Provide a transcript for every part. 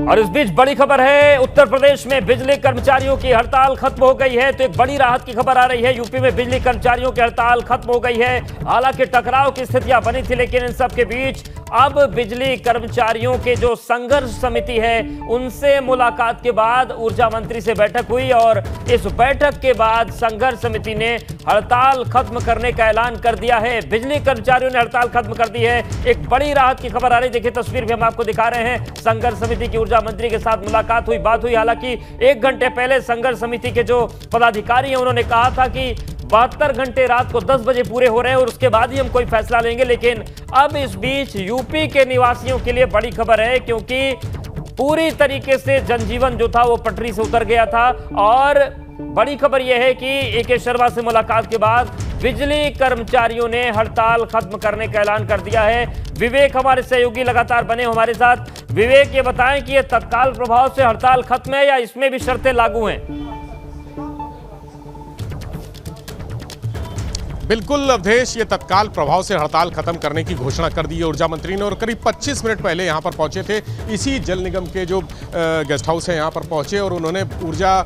और इस बीच बड़ी खबर है, उत्तर प्रदेश में बिजली कर्मचारियों की हड़ताल खत्म हो गई है। तो एक बड़ी राहत की खबर आ रही है। यूपी में बिजली कर्मचारियों की हड़ताल खत्म हो गई है। हालांकि टकराव की स्थितियां बनी थी, लेकिन इन सब के बीच अब बिजली कर्मचारियों के जो संघर्ष समिति है उनसे मुलाकात के बाद ऊर्जा मंत्री से बैठक हुई और इस बैठक के बाद संघर्ष समिति ने हड़ताल खत्म करने का ऐलान कर दिया है। बिजली कर्मचारियों ने हड़ताल खत्म कर दी है। एक बड़ी राहत की खबर आ रही है। देखिए तस्वीर भी हम आपको दिखा रहे हैं। संघर्ष समिति की ऊर्जा मंत्री के साथ मुलाकात हुई, बात हुई। हालांकि 1 घंटे पहले संघर्ष समिति के जो पदाधिकारी हैं उन्होंने कहा था कि 72 घंटे रात को 10 बजे पूरे हो रहे हैं और उसके बाद ही हम कोई फैसला लेंगे। लेकिन अब इस बीच यूपी के निवासियों के लिए बड़ी खबर है, क्योंकि पूरी तरीके से जनजीवन जो था वो पटरी से उतर गया था। और बड़ी खबर यह है कि ए.के. शर्मा से मुलाकात के बाद बिजली कर्मचारियों ने हड़ताल खत्म करने का ऐलान कर दिया है। विवेक हमारे सहयोगी लगातार बने हमारे साथ। विवेक, ये बताएं कि ये तत्काल प्रभाव से हड़ताल खत्म है या इसमें भी शर्तें लागू हैं? बिल्कुल अवधेश, ये तत्काल प्रभाव से हड़ताल खत्म करने की घोषणा कर दी है ऊर्जा मंत्री ने और करीब 25 मिनट पहले यहाँ पर पहुँचे थे। इसी जल निगम के जो गेस्ट हाउस है यहाँ पर पहुँचे और उन्होंने ऊर्जा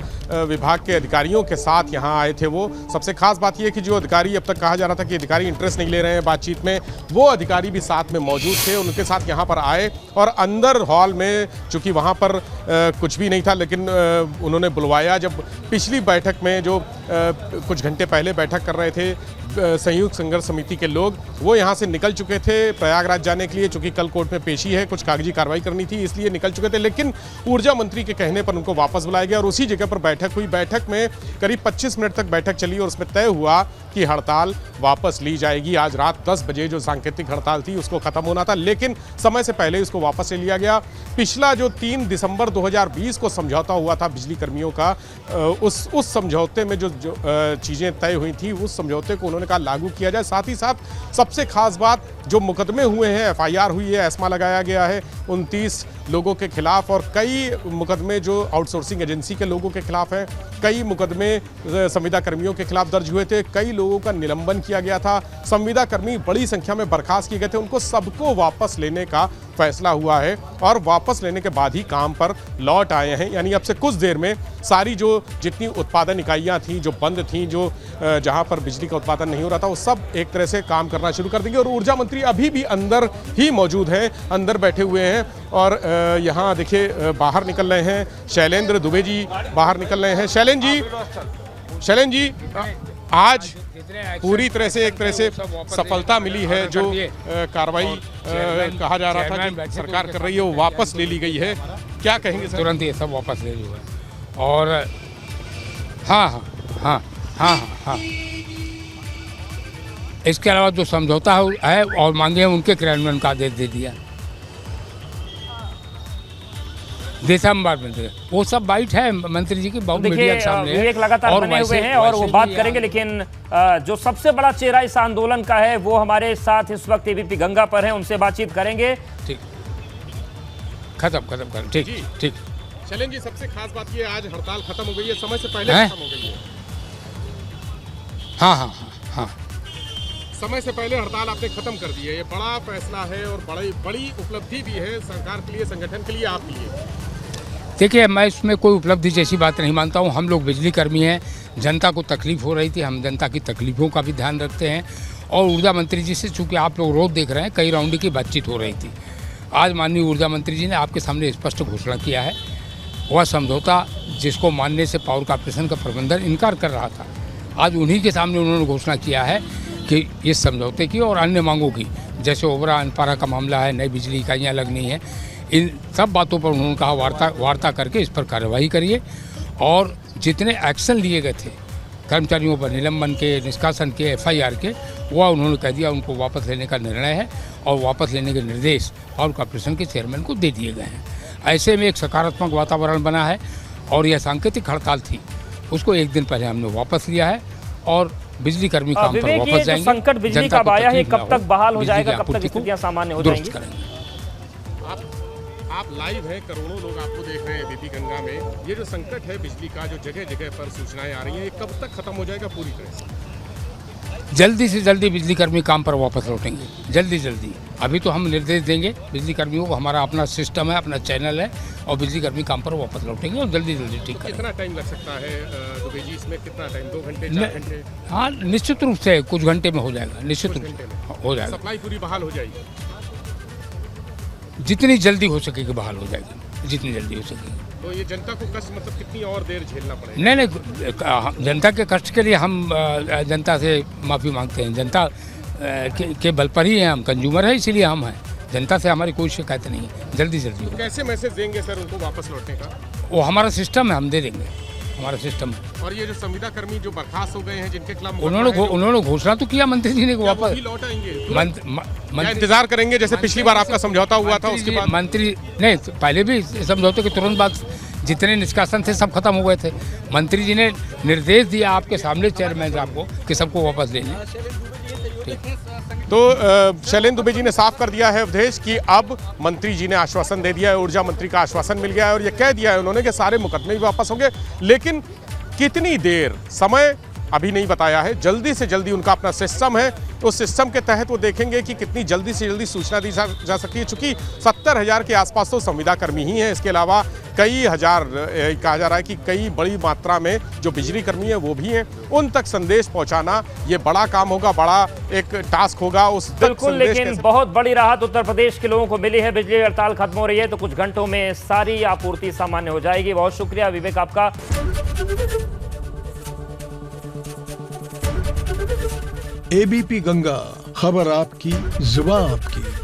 विभाग के अधिकारियों के साथ यहाँ आए थे। वो सबसे खास बात यह कि जो अधिकारी, अब तक कहा जा रहा था कि अधिकारी इंटरेस्ट नहीं ले रहे हैं बातचीत में, वो अधिकारी भी साथ में मौजूद थे। उनके साथ यहाँ पर आए और अंदर हॉल में, चूँकि वहाँ पर कुछ भी नहीं था, लेकिन उन्होंने बुलवाया। जब पिछली बैठक में जो कुछ घंटे पहले बैठक कर रहे थे संयुक्त संघर्ष समिति के लोग, वो यहाँ से निकल चुके थे प्रयागराज जाने के लिए, चूंकि कल कोर्ट में पेशी है, कुछ कागजी कार्रवाई करनी थी, इसलिए निकल चुके थे। लेकिन ऊर्जा मंत्री के कहने पर उनको वापस बुलाया गया और उसी जगह पर बैठक हुई। बैठक में करीब 25 मिनट तक बैठक चली और उसमें तय हुआ कि हड़ताल वापस ली जाएगी। आज रात 10 बजे जो सांकेतिक हड़ताल थी उसको खत्म होना था, लेकिन समय से पहले इसको वापस ले लिया गया। पिछला जो 3 दिसंबर 2020 को समझौता हुआ था बिजली कर्मियों का, उस समझौते में जो चीज़ें तय हुई थी, उस समझौते को उन्होंने कहा लागू किया जाए। साथ ही साथ सबसे खास बात, जो मुकदमे हुए हैं, FIR हुई है, एस्मा लगाया गया है 29 लोगों के खिलाफ और कई मुकदमे जो आउटसोर्सिंग एजेंसी के लोगों के खिलाफ हैं, कई मुकदमे संविदा कर्मियों के खिलाफ दर्ज हुए थे, कई लोगों का निलंबन किया गया था, संविदा कर्मी बड़ी संख्या में बर्खास्त किए गए थे, उनको सबको वापस लेने का फैसला हुआ है और वापस लेने के बाद ही काम पर लौट आए हैं। यानी अब से कुछ देर में सारी जो जितनी उत्पादन इकाइयां थी, जो बंद थी, जो जहां पर बिजली का उत्पादन नहीं हो रहा था, वो सब एक तरह से काम करना शुरू कर देंगे। और ऊर्जा मंत्री अभी भी अंदर ही मौजूद हैं, अंदर बैठे हुए हैं और यहाँ देखिए बाहर निकल रहे हैं शैलेंद्र दुबे जी, बाहर निकल रहे हैं। शैलेंद्र जी, आज पूरी तरह से एक तरह से सफलता मिली है। जो कार्रवाई कहा जा रहा था कि सरकार कर रही है, वो वापस ले ली गई है। क्या कहेंगे सर? तुरंत ये सब वापस ले लिया है और हाँ, इसके अलावा जो समझौता है और मांगे हैं उनके क्रियान्वयन का आदेश दे दिया। दिसंबर में वो सब बाइट है मंत्री जी की, बहुत मीडिया के सामने है। लगातार बने हुए हैं और वो बात करेंगे, लेकिन जो सबसे बड़ा चेहरा इस आंदोलन का है वो हमारे साथ इस वक्त AVP गंगा पर है, उनसे बातचीत करेंगे। ठीक, खत्म कर। ठीक। शैलेंद्र जी, सबसे खास बात ये, आज हड़ताल खत्म हो गई है, समय से पहले खत्म हो गई है। हाँ, समय से पहले हड़ताल आपने खत्म कर दी है। ये बड़ा फैसला है और बड़ी उपलब्धि भी है सरकार के लिए, संगठन के लिए, आपके लिए। देखिए, मैं इसमें कोई उपलब्धि जैसी बात नहीं मानता हूँ। हम लोग बिजली कर्मी हैं, जनता को तकलीफ हो रही थी, हम जनता की तकलीफों का भी ध्यान रखते हैं। और ऊर्जा मंत्री जी से, चूँकि आप लोग रोज देख रहे हैं, कई राउंड की बातचीत हो रही थी। आज माननीय ऊर्जा मंत्री जी ने आपके सामने स्पष्ट घोषणा किया है। वह समझौता जिसको मानने से पावर कॉर्पोरेशन का प्रबंधन इनकार कर रहा था, आज उन्हीं के सामने उन्होंने घोषणा किया है कि इस समझौते की और अन्य मांगों की, जैसे ओबरा अनपारा का मामला है, नई बिजली इकाइयाँ लगनी है, इन सब बातों पर उन्होंने कहा वार्ता करके इस पर कार्रवाई करिए। और जितने एक्शन लिए गए थे कर्मचारियों पर, निलंबन के, निष्कासन के, FIR के, वह उन्होंने कह दिया उनको वापस लेने का निर्णय है और वापस लेने के निर्देश पावर कॉर्पोरेशन के चेयरमैन को दे दिए गए हैं। ऐसे में एक सकारात्मक वातावरण बना है और यह सांकेतिक हड़ताल थी, उसको 1 दिन पहले हमने वापस लिया है और बिजली कर्मी काम पर वापस जाएंगे। संकट बिजली का आया है, कब तक बहाल हो जाएगा, कब तक स्थितियां सामान्य हो जाएंगी? आप लाइव हैं, करोड़ों लोग आपको देख रहे हैं AVP गंगा में। ये जो संकट है बिजली का, जो जगह जगह पर सूचनाएं आ रही हैं, ये कब तक खत्म हो जाएगा पूरी तरह से? जल्दी से जल्दी बिजली कर्मी काम पर वापस लौटेंगे, जल्दी जल्दी। अभी तो हम निर्देश देंगे बिजली कर्मियों को, हमारा अपना सिस्टम है, अपना चैनल है, और बिजली कर्मी काम पर वापस लौटेंगे और जल्दी जल्दी ठीक करेंगे। कितना टाइम लग सकता है दुबे जी, इसमें कितना टाइम, 2 घंटे 4 घंटे? हाँ, निश्चित रूप से कुछ घंटे में हो जाएगा, निश्चित रूप से हो जाएगा। सप्लाई पूरी बहाल हो जाएगी, जितनी जल्दी हो सकेगी बहाल हो जाएगी, जितनी जल्दी हो सकेगी। तो ये जनता को कष्ट मतलब कितनी और देर झेलना पड़ेगा? नहीं, जनता के कष्ट के लिए हम जनता से माफ़ी मांगते हैं। जनता के बल पर ही हैं, हम कंज्यूमर है, इसीलिए हम हैं। जनता से हमारी कोई शिकायत नहीं है, जल्दी जल्दी हो। कैसे मैसेज देंगे सर उनको वापस लौटने का? वो हमारा सिस्टम है, हम दे देंगे, हमारा सिस्टम है। और ये जो संविदा कर्मी जो बर्खास्त हो गए हैं, जिनके खिलाफ उन्होंने घोषणा तो किया मंत्री जी ने वापस लौट आएंगे, इंतजार करेंगे जैसे पिछली बार आपका समझौता हुआ था उसके बाद? मंत्री नहीं, पहले भी समझौते के तुरंत बाद जितने निष्कासन थे सब खत्म हो गए थे। मंत्री जी ने निर्देश दिया आपके सामने चेयरमैन साहब को कि सबको वापस ले लें। तो शैलेंद्र दुबे जी ने साफ कर दिया है अवधेश कि अब मंत्री जी ने आश्वासन दे दिया है, ऊर्जा मंत्री का आश्वासन मिल गया है और ये कह दिया है उन्होंने कि सारे मुकदमे भी वापस होंगे। लेकिन कितनी देर, समय अभी नहीं बताया है। जल्दी से जल्दी उनका अपना सिस्टम है, उस सिस्टम के तहत वो देखेंगे कि कितनी जल्दी से जल्दी सूचना दी जा सकती है। चूंकि 70,000 के आसपास तो संविदा कर्मी ही हैं, इसके अलावा कई हजार कहा जा रहा है कि कई बड़ी मात्रा में जो बिजली कर्मी हैं वो भी हैं। उन तक संदेश पहुंचाना ये बड़ा काम होगा, बड़ा एक टास्क होगा। उस बिल्कुल, लेकिन बहुत बड़ी राहत उत्तर प्रदेश के लोगों को मिली है। बिजली हड़ताल खत्म हो रही है तो कुछ घंटों में सारी आपूर्ति सामान्य हो जाएगी। बहुत शुक्रिया विवेक आपका। एबीपी गंगा, खबर आपकी, जुबान आपकी।